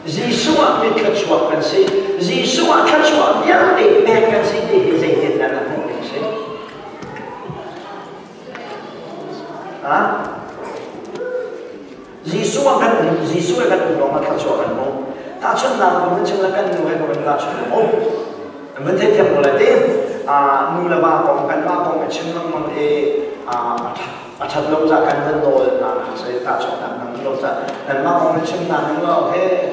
Giêsu à biết khát chuộc cần gì Giêsu à khát chuộc nhớ để mẹ cần gì để dạy hiện là không cần gì à Giêsu à cần nó mà khát chuộc cần không ta chân nào cũng chân là cần người của mình là chân không mình thấy thêm một lại thế nu là ba con cần ba con chân mang để thật lâu ra cần hơn rồi sẽ ta chọn làm lâu ra cần ba con chân là những lo thế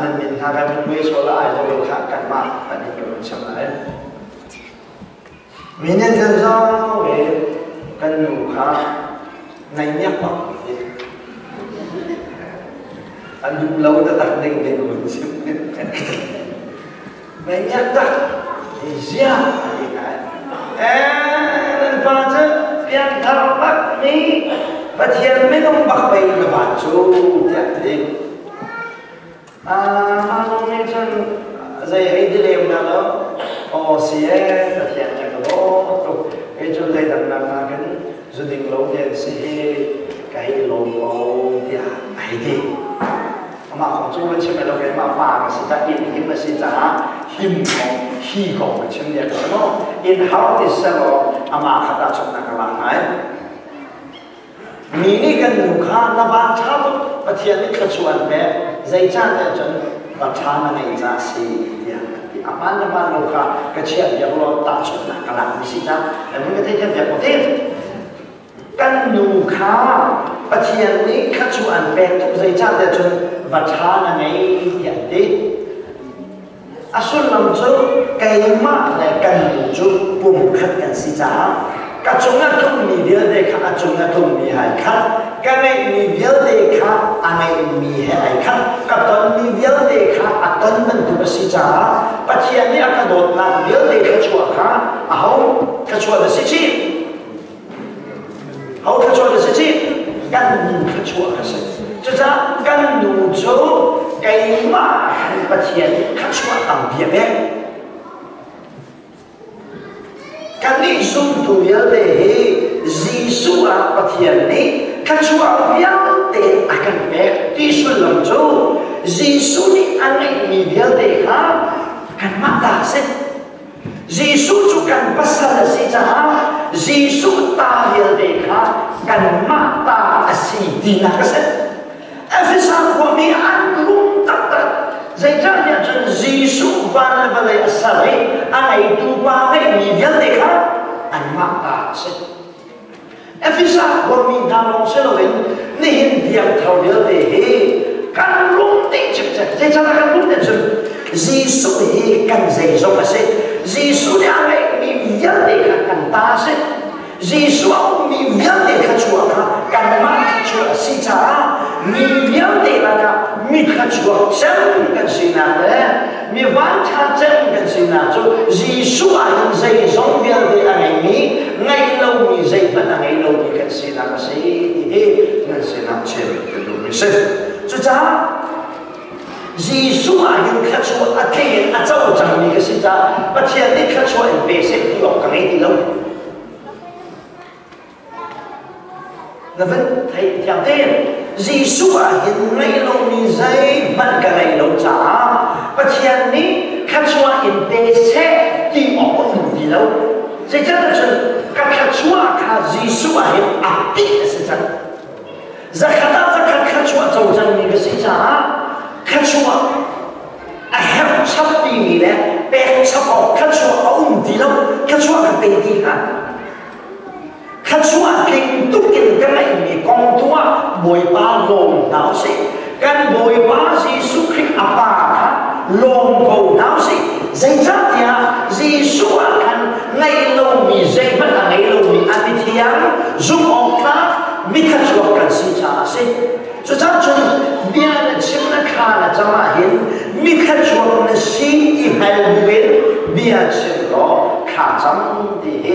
nên mình thay cái mình quay số lại rồi khác cần ba và những người chân lại mình nên nhận ra về cần nu khác này nhắc vào anh dùng lâu đã đặt định để mình xem này nhắc đặt thì riêng nên phải chứ phiền thảo bắc ní và thiền mấy ông bạc bày là bạn chú thiệt đi ông ấy chân dây hay đi làm nào đó xí và thiền nhà đó cái chỗ đây đằng là cái gia đình lâu tiền xí cái lâu thì hay đi mà không chú lên trên này đâu cái mà pha mà sẽ ra in hiểm mà sẽ ra hiểmของขี้ของเช่นเดียวกันเนาะ in how is so อามาขัดชนนักลังไงมีนี่กันหนุ่มข้านาบานชาบุปเทียนนี่ขชวนแม่ใจจ้าเนี่ยจนประชามาในจ่าสีเดียวกันอามานาบานลูกข้ากระเชียบอย่างเราตัดชนนักลังมิสิจ้าแต่มึงก็เทียนแบบประเทศกันหนุ่มข้าปะเทียนนี้ขชวนแม่ทุกใจจ้าเนี่ยจนประชามาในอย่างเดียวasul lam chu kaima le kan chu pum khat kan si cha ka chunga thum mi dia de kha chunga thum mi hai khat ka nei mi dia de kha anai mi hai khat ka ton mi dia de kha aton man tu si cha pathian ni akadot na dia de kha chua kha ahau kha chua de si chi hau kha chua de si chi kan kha chua ka se cho cha kan nu chu cái mà bát thiên khắc chua tầm bia bé cái này dùng tu yếu để Giêsu à bát thiên này khắc chua bia để akan bé đi xuân lòng châu Giêsu này anh ấy mi bia để ha kan mắc ta sẽ Giêsu chú kan pasal là gì cha Giêsu ta bia để ha kan mắc ta asi đi na cái sẽ Efesan của mình ăn luôn tất tất Dạy cho nhận chân Giêsu van và lấy asal ấy anh ấy tu qua cái mi bia để ha anh mắc ta sẽ Efesan của mình đang lòng sẽ nói nên hiện việc thầu bia để kan luôn tích chừng chừng dạy cho kan luôn định chừng Giêsu ấy kan dạy cho mà sẽ Giêsu để anh ấy mi bia để kan ta sẽ Giêsu ông mi bia để khát chua kan mắc chua si cha mi bia để là cả mi khát chua chân kan si na đấy mi van cha chân kan si na cho Giêsu anh dạy giống bia để anh ấy mi ngày lâu mi dạy vẫn ngày lâu mi kan si na mà si thì kan si na chơi cái đồ mi sẽ cho cha Giêsu anh khát chua à cái à cháu chẳng mi cái si cha bắt thiên đi khát chua anh về sẽ đi học cái này đi lâu là vẫn thấy chẳng thế Giêsu à hiện nay lâu như dây bắt cái này lâu trả và thiên ní khát chua hiện tế sẽ đi ở một đi lâu thế chắc là chân các khát chua khá Giêsu à hiện áp tích là sự chân ra khát chua dầu chân như cái sự trả khát chua à hẹp sắp đi mì nè bé sắp ở khát chua ở một đi lâu khát chua là bên đi hả khát chua kinh túc kinh cái này mi con tua bồi ba lồng não sĩ cái bồi ba Giêsu Christ apa lồng cầu não sĩ dây chắc thì Giêsu anh ngày lâu mi dây vẫn là ngày lâu mi ăn đi thiang dùng ông khác mi khát chua cần xin trả sĩ cho chắc chừng bia là chim nó khá là cho mà hiện mi khát chua nó xin đi hai bên bia chim đó khá chấm thì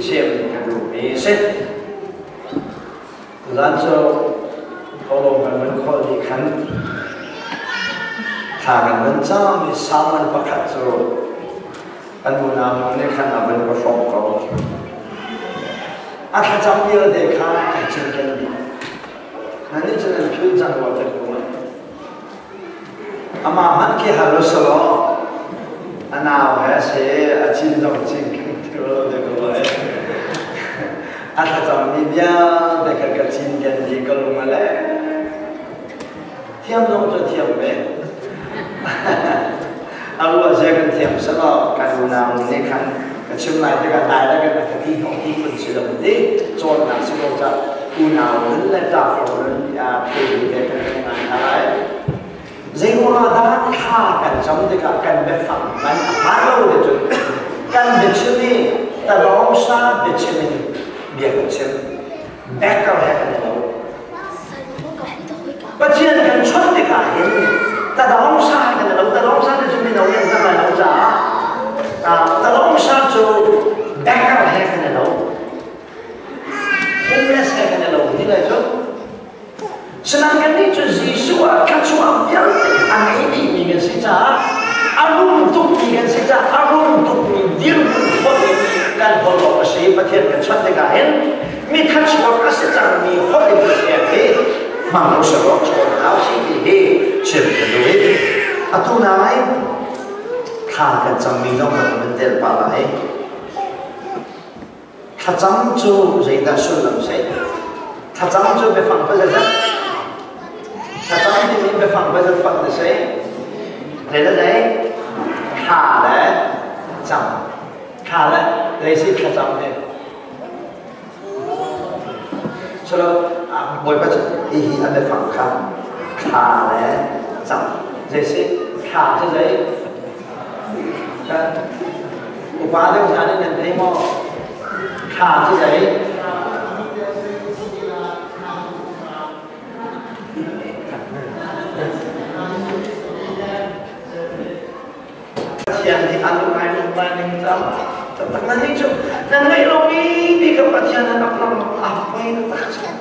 chim sẽ làm cho họ lòng mình khó đi khăn thà mình cho mình sao mình bắt khát cho anh muốn làm mình khăn là mình có phòng có khát chăm nhiều để khá cái chân cái gì anh ấy cho nên khuyên rằng họ thật của mình ama man ki halu solo anao ha se achin dong ching kro de ko ai ata tam ni bia de ka chin gen di ko lu male thiam dong cho thiam be alu a je kan thiam sa lo kan na ni kan ka chim lai de ka dai la ka ka ti hong ti kun si lo de chon na si lo cha u na wen la ta fo ren ya pe de ka na ai dây hoa đã khá cần trong thì cả cần biết phẩm bánh phá lâu để chuẩn cần biết chứ đi ta đóng xa biết chứ mình biết chứ bé cao hay cần đâu và chiên cần xuất thì cả hiện ta đóng xa cần đâu ta đóng xa thì chúng mình đâu nhận ta phải đâu giả ta đóng xa cho bé cao hay cần đâu không biết hay cần đâu như này chứ senangkan itu Yesus kacau yang anak ini dengan saja, arum untuk dengan saja, arum untuk dia boleh dan boleh saya perhatian kacau dengan mi kacau saja mi boleh perhatian, manusia kacau harus ini cepet atau naik kagak jambi dong mentel palai, kacau tu saya dah sulam saya, kacau tu berfang saja. Thật ra thì mình phải phẳng bây giờ phẳng thì sẽ thế là đấy khả đấy chẳng khả đấy lấy gì khả chẳng thế cho nên mỗi bắt ý anh phải phẳng khả đấy chẳng lấy gì khả thế đấy một vài đứa anh nhận thấy mà khả thế đấy Yang di alumni yang sama, tentang itu, dan melodi di kepatian apa yang terjadi.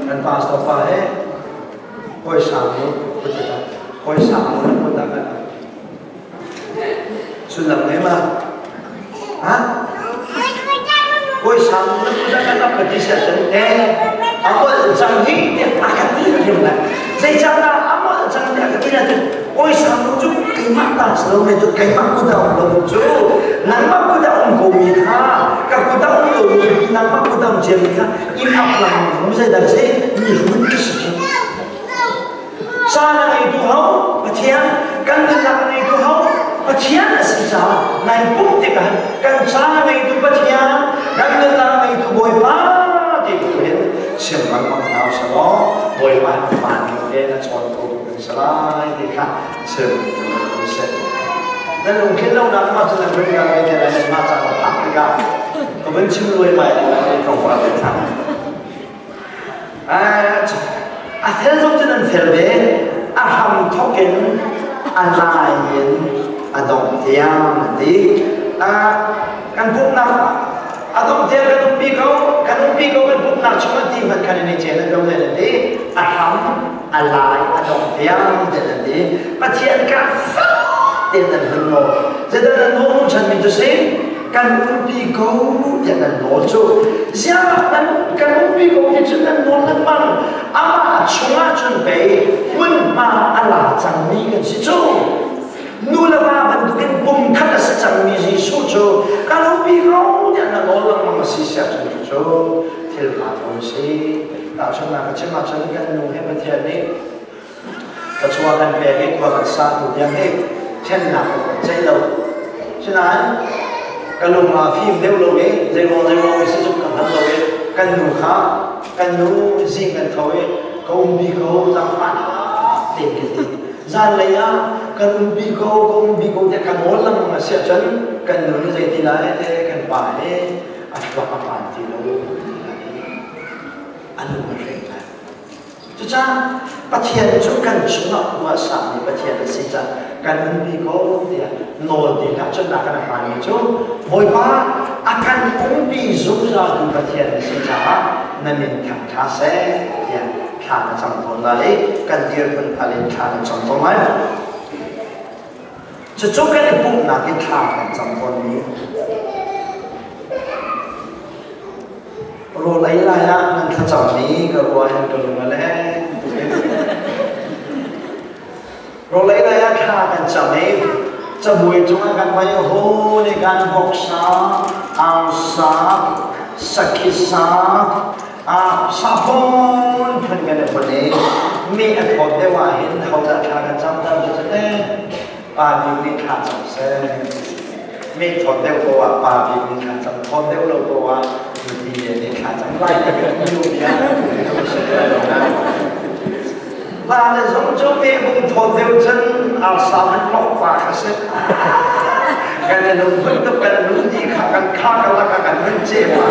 Dan pas apa koi samu, koi samu pun tak ada. Sudah memang, koi samu pun tak ada kedisian. Apa janji dia akan diam lah. Saya jangan apa janji akan diam. Ôi sao nó chút cái mắt ta sao mà chút cái mắt của tao là một chỗ nắng mắt của tao không có gì cả cả của tao không có gì nắng mắt của tao không chém cả im ấp làm không dễ đặt dễ nhiều hơn cái sự kiện sao là ngày tu hậu và thiên cần được làm ngày tu hậu và thiên là sự sao này cũng thì cần sao là ngày tu và thiên cần được làm ngày tu bồi phá thì cũng hiện xem bằng bằng nào sau đó bồi phá phản cái là chọn Selai di kah sebesar. Dan mungkin lo nak macam mana mereka berjalan macam apa mereka. Kebenci luar mai di kampung kita. Akhirnya zaman terbe, aham token anlain adong tiang di, kan bukan adong tiang kan umpi kau kan bukan cuma di macam ini je, kan bukan di aham alai adong tiang jadi pasien kan tidak benar jadi nol macam itu sih kan umpi kau jangan nolcu siapa kan umpi kau itu jangan nol lemah ama cuma bai pun ma ala jangan kan situ nula ma bentukin bom kata secang misi sucu kalau umpi kau jangan nol lemah masih siapa sucu tilpatun sih tak cuma macam kan nol hebat ya ni kecuali kan bagi dua satu yang ni cenah saya tahu cenah kalau film dia loge zero isi tu kan loge kan nuha kan nu zing kan kau kau umbi kau zaman tinggi zalaya kan umbi kau dia kan orang masih jen kan nu jadi tilai kan pai apa apa tilu anu mereka Jadi, pasien itu kan cuma kuasa ni pasien saja. Kan umbi kau dia nol dia tak cuma kan apa itu. Mereka akan umbi zuza tu pasien saja. Namin kan kasih dia kan contoh lagi kan dia pun paling kan contoh mana. Sejauh kan ibu nak kita kan contoh ni. Kalau lain lah nak kacau ni kalau yang kalau malah rồi lấy ra khá cần chậm ấy cho buổi chúng ta cần phải hô để cần học sa ao sa sakisa sa phong phần cái này phần này mi ăn hộp để hòa hiện hậu đã khá cần chậm đâu cho nên bà đi đi khá chậm xe mi hộp để qua bà đi đi khá chậm hộp để qua đi đi khá chậm lại cái nhiều đi và là giống chỗ mẹ cũng thôn theo chân áo sao hắn lọc và khá xếp cái này nó vẫn được cái này nó gì khá là cả vẫn chế mà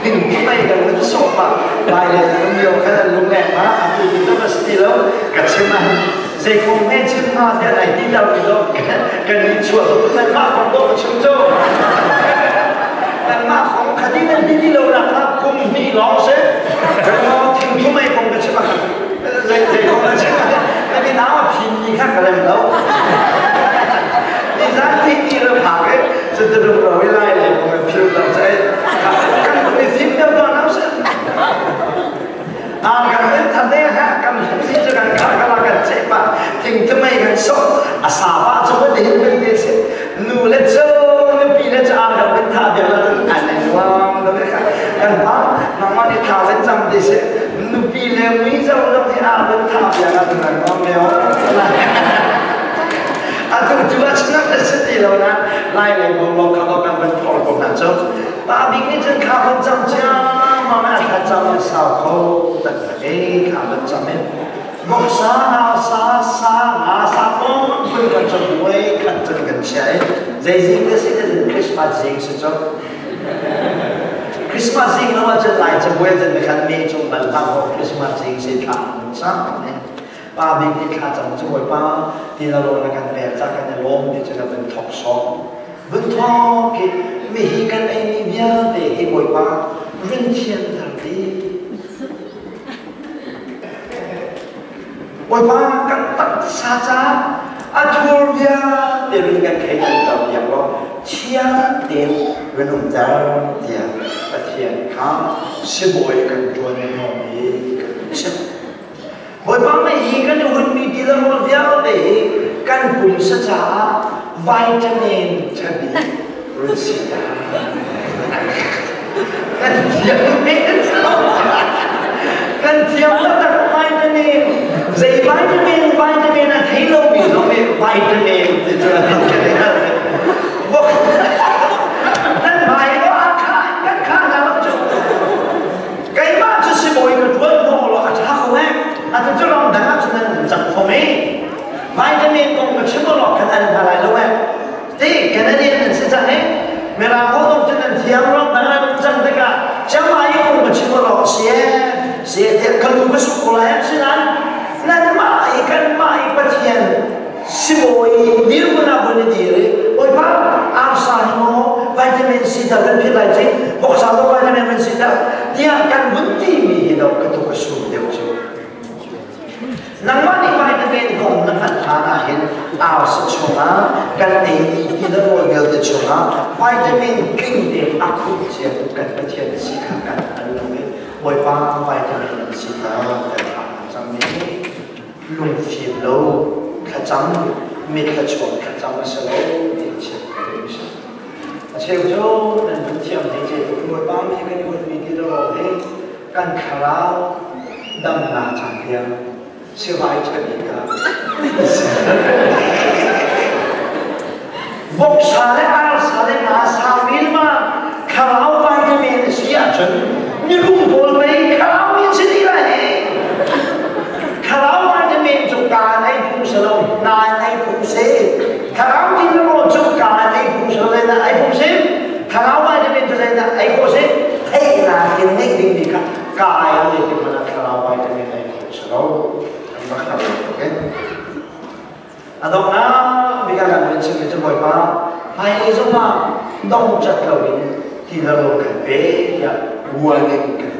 hình cái này là vẫn sổ mà bài này nó nhiều cái là lúc này mà anh thì rất là style lắm cả chế mà dây không nghe chứ mà thế này đi đâu thì đâu cái này chuột rồi cái mà không có chịu đâu cái mà không khá đi lâu là cùng đi lóng xếp cái nó thỉnh thu mày không được chứ mà dây không được chứ mà cái nào mà phim gì khác cái này đâu đi ra thì đi là phá cái chứ tôi đừng rồi lại này mà phim đâu sẽ căn cái phim đâu đó nó sẽ cái này thật đấy ha cái phim cho cái là chế mà thỉnh thu mày cái số sao ba cho cái đến bên đây sẽ nu lên cho nu bị lên cho cái bên thà được là anh này wow đó cái mà nó đi thà lên trong đây sẽ nu bị lên mấy giờ nó thì bên thà được là nó mèo tôi chưa chắc là sẽ đi đâu nè lại lại một cái đó bên thổi của nó chứ bà bị cái chân khá hơn trong cha mà mẹ khá trong sao khô tất cả cái khá hơn trong ấy một sa phong phânกันจนไว้กันจนกันใช้ใจจริงก็สิจะเป็นคริสต์มาสจริงสิจ๊ะคริสต์มาสจริงเราจะไล่จะเว้นจะไม่ขันมีจงบันลังของคริสต์มาสจริงสิค่ะซ้ำเนี่ยป้าบิ๊กที่ขาจังจะไว้ป้าที่เราลงกันแบบจากกันในโลกที่จะเป็นท็อกซองบนท้องกิไม่หิกันไอ้มีเบี้ยแต่ที่ไว้ป้าเรื่องเชียนทันทีไว้ป้ากันตัดซาจ้าอัฐูเบียเดี๋ยวนี้กันใครกันต่ออย่างว่าเชียเดียวเรื่องเจ้าเดียวประเทศข้ามสิบอยกันจวนหอมีกันเช่นไว้ป้าไม่หิกันอยู่คนมีที่เราเดียวเลยกันปุ่นซาจ้าวิตามินจะดีรู้สึกกันเทียมไม่กันกันเทียมแล้วแต่วิตามินใจวิตามินอะที่เรามีเราไม่วิตามินที่จะทำกันได้บอกนั่นหมายว่ากันข้าเราจะไก่บ้านจะสิบอยกับตัวน้องเราอาจจะหาเขาแม่อาจจะลองดังอาจจะนั่งจับเขาไหมวิตามินตรงกับชิมหลอกกันอะไรแล้วแม่ที่แคนาเดียนนั่นสิจ๊ะเนี่ยเวลาเขาต้องจะนั่งเทียมร้องดังอะไรจังแต่ก็จะมาอยู่กับชิมหลอกเสียเทียบกันดูก็สุขอะไรสินั้นนั่นมาอีกกันมาอีกประเทศสิบอยดีกว่าคนเดียวเลยโอ้ยป้าอาสาหิมะวิตามินซีแต่เป็นพิษอะไรจริงบอกสาวตัววิตามินซีแต่ที่กันบุตรที่มีเราก็ต้องกระสุนเดียวจริงนังวันนี้วิตามินของนักพัฒนาเห็นอาสชนะกันเองที่เราเรียนได้ชนะวิตามินกินเด็กอักขุเสียทุกกันประเทศสิขากันอันนี้โอ้ยป้าวิตามินซีแต่จังนี้ลุงฟิลโลขจังมีขจรขจังมาสโลดีเช่นเช่นโจ้นั่นเป็นเที่ยวในใจตัวโอ้ยป้ามีกันอยู่มีที่เราเองกันคาราวดำนาจังเดียวเชื่อว่าจะดีกันบอกสาเลอาสาเลนาสาวิลมาคาราววิตามินซีอาจารย์นี่ลุงบอกเลยคาราวมีสิ่งอะไรคาราววิตามินจุกการไอ้ผู้สลบนายไอ้ผู้เสพคาราวที่เราจุกการไอ้ผู้สลบนะไอ้ผู้เสพคาราววิตามินจะเลยนะไอ้ผู้เสพให้นากินให้ดิ้งดีกันกายเลยที่มันคาราววิตามินไอ้ผู้สลบมาครับโอเคอันนั้นนะมีการเป็นสิ่งที่จะบอกว่าให้สมมาต้องจัดการที่เราเกิดเป็นอย่างวันนี้กัน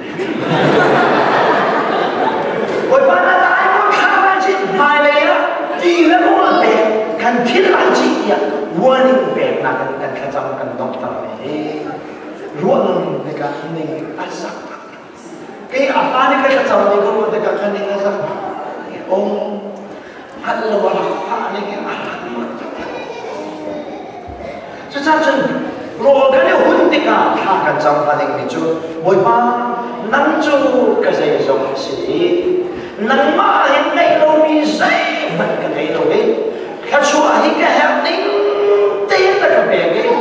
บอกว่าน่าตายว่าข้าวมันชิ้นหายเลยอ่ะที่เราเป็นกันที่หลายชิ้นอย่างวันนี้เป็นนักกันขจำกันต้องทำให้รู้ว่าในการนี้อาศัยกี่อาตานี่ก็จะจำในกลุ่มในการนี้อาศัยอง Allah wala fa ni Allah cho chân rồi cái này hôn tích à thà cả trong gia đình mình chú mỗi ba nắng chú cái gì giống gì nắng mà hiện nay đâu đi dậy vẫn cái này đâu đấy khi chú ấy cái hẹp nín tên là cái bè cái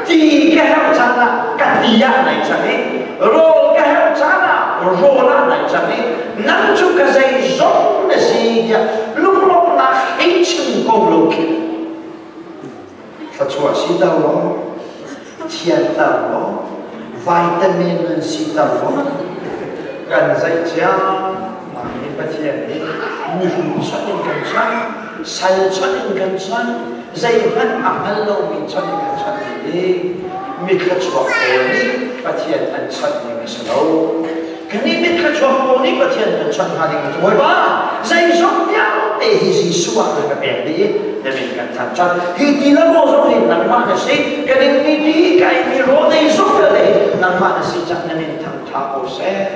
thì cái hẹp chán là cái gì này chẳng ấy rồi cái hẹp chán là rồi là này chẳng ấy nắng chú cái gì giống là gì vậy lúc là hết chừng công lúc khi chú ấy đâu đó thiên tàu đó vitamin nên si tàu đó cần dạy cha mà những cái chuyện đấy mình cho những cái chuyện sai cho những cái chuyện dạy vẫn ăn lâu mình cho những cái chuyện đấy mình cứ chọn cái cái chuyện ăn cho những cái chuyện lâu cái này mình cứ chọn cái chuyện ăn cho những cái chuyện ba dạy giống nhau để gì suy cái việc đấy để mình cần tham cho thì là một số hình nằm mà cái gì cái này đi cái rồi đây giúp cái này nằm mà cái gì chắc nên tham thảo sẽ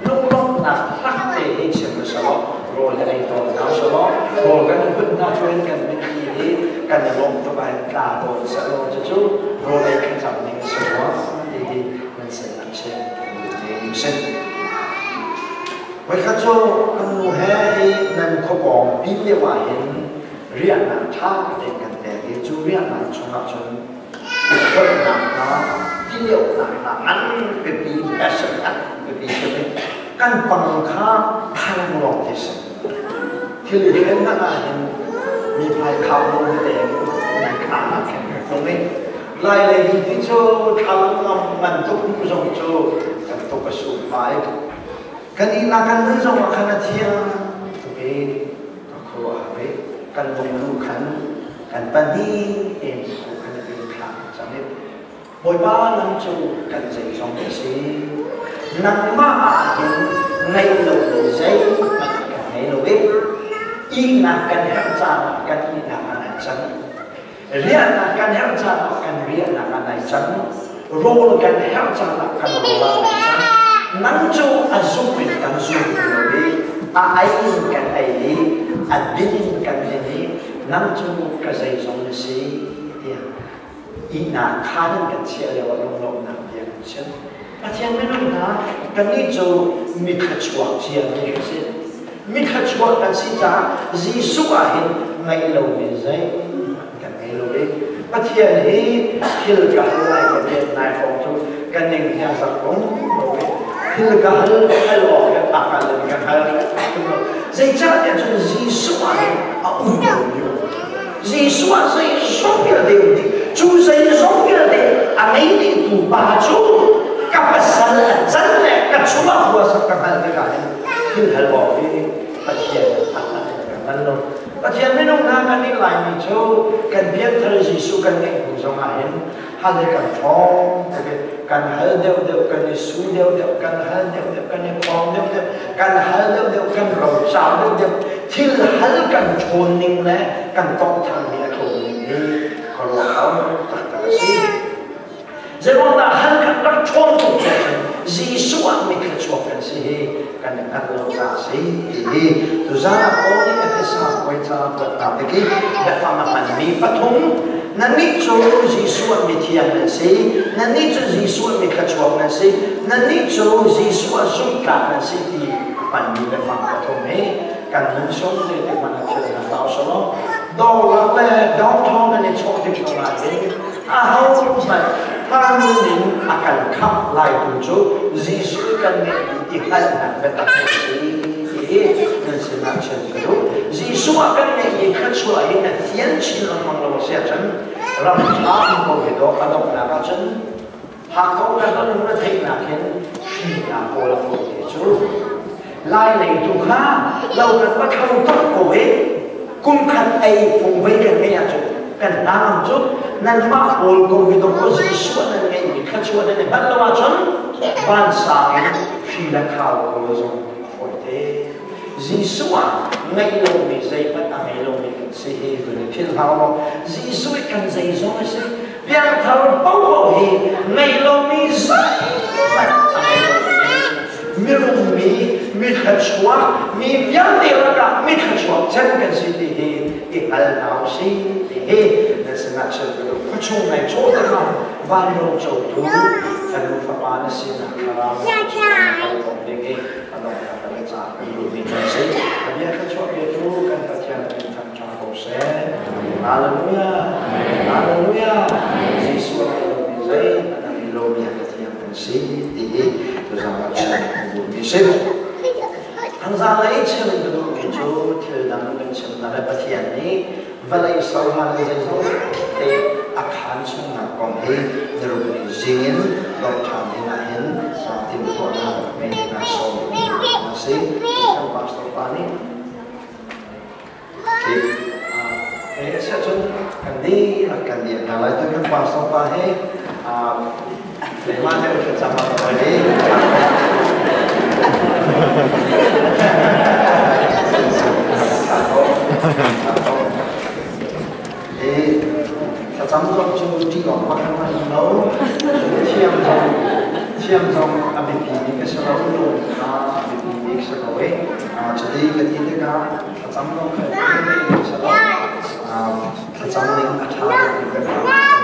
lúc là phát để hiện sự sao rồi cái này tôi nói sao rồi cái này vẫn nói chuyện cần mình gì cần lòng cho bạn cả tôi sẽ lo cho chú rồi đây cái trọng này sao thì mình sẽ làm xem mình sẽ với các chú anh mua hay nên có còn biết về hòa hiện riêng là thang để cần để chú riêng là trong học sinhคนหนักเนาะที่เรียกหนักอันเป็นปีแปดสิบอันเป็นปีจะเป็นการปังค่าพลังหลอกที่สุดที่เหลือเรื่องนั้นมีพายข่าวลงแดงในขาแข็งตรงนี้ลายเลยที่โจทำมันทุกผู้ชมโจกับทุกกระสุนไปกันนี้นักการเมืองมาขณะที่ตัวเองก็ขวาไปกันลงลูกขันกันปนีเองmỗi ba năm châu cần dạy trong cái gì nắng mà ngày đầu giấy ngày đầu biết in là cần help cha cần in là anh này chắn riêng là cần help cha cần riêng là anh này chắn rô cần help cha là cần rô là này chắn nắng châu anh giúp mình cần giúp mình biết ai cần ai đi anh biết cần gì nắng châu cái dạy trong cái gì ina khanan kan chia le wa long na dia chen a chen me no na kan ni jo mi khachwa chia ni se mi khachwa kan si ta jisu a hin ngai lo me zai kan ngai lo le a chen hi khil ka lai ka dia nai phong chu kan ning hia sa kong khil ka hal lo ka ta ka le ka hal zai cha ya chu jisu a hin a yo jisu a zai so ya de chú dây giống như thế, anh ấy đi tụ bà chú, các bạn sẵn là chân lệ, các chú bảo vừa sắp các bạn cái này, khi hãy bỏ đi, bắt chuyện, anh luôn, bắt chuyện mấy lúc nào anh đi lại mình chú, cần biết thời gì su cần nghe cũng giống ai, hay là cần phong, cần hãy đều cần đi su đều cần hãy đều cần đi phong đều cần hãy đều cần rộng sao đều, thì hãy cần trốn ninh lẽ, cần tông thằng này trốn ninh đi. Kalau kamu tak tersi, jangan tahan kan contoh Yesus mikir cuakan sih, kan kalau tersi, tu jangan kau ni efesah kau cakap berapa lagi, berfaham ni patung, nanti tu Yesus mikir nasi, nanti tu Yesus mikir cuakan sih, nanti tu Yesus suka nasi di pandai berfaham patung ni, kan muncul di mana cerita tahu semua. Đâu là đau thon cái này cho cái chuyện này đấy, hậu mà ta nên akan khắp lại cùng chỗ, Giêsu cần đi khai là về tập sĩ, nên sẽ làm chuyện cái đó. Giêsu cần đi khai xuất lại là thiên chỉ là mang lòng sẽ chân, làm tham của cái đó, cái đó là cái chân, hạt câu cái đó nó thấy là thiên, khi là cô là phụ thể chú, lại lấy tu ha, lâu là bắt đầu tốt của ấy. Cùng khăn ấy phùng với cái này chứ cần làm chút nên mà ôn cùng với đồng chí suốt nên ngày bị khát suốt nên bắt đầu chân ban sáng khi là khảo của chúng phổi thế Giêsu ngày lâu bị dây bắt ngày lâu bị sẽ về thiên hào Giêsu cần dây giống như thế việc thảo bảo hộ ngày lâu bị dây bắt ngày lâu bị mi khát chúa mi viang đi là cả mi khát chúa chân cái gì thì cái al nào gì thì là sự ngã chân cái có chung này chỗ đó mà van rong châu tu thành lúc pháp an sinh là làm công việc cái anh nói là cái trả cái điều gì đó gì bây giờ khát chúa biết tu cái phát triển cái thằng cha học sẽ Hallelujah Hallelujah Jesus dây anh lô bia cái gì anh sĩ thì tôi rằng là sẽ buồn đi xem anh ra lấy chân được cái chỗ thì đang bên chân là bắt hiện đi và lấy sau mà lấy sau thì akan chung là còn hay rồi bị dính đọc thằng thì là hiện tìmตัวlà mình là sau mà sĩ trong pastor pani thì cái sẽ chung cần đi là cần điểm là lấy tôi cái pastor pani để mang theo cái chăm sóc rồi đi thì chăm sóc chung chỉ còn một cái nấu chiêm trong ABP cái số nấu luôn ABP cái số ấy cho đi cái gì đấy cả chăm sóc cái số đó chăm sóc cái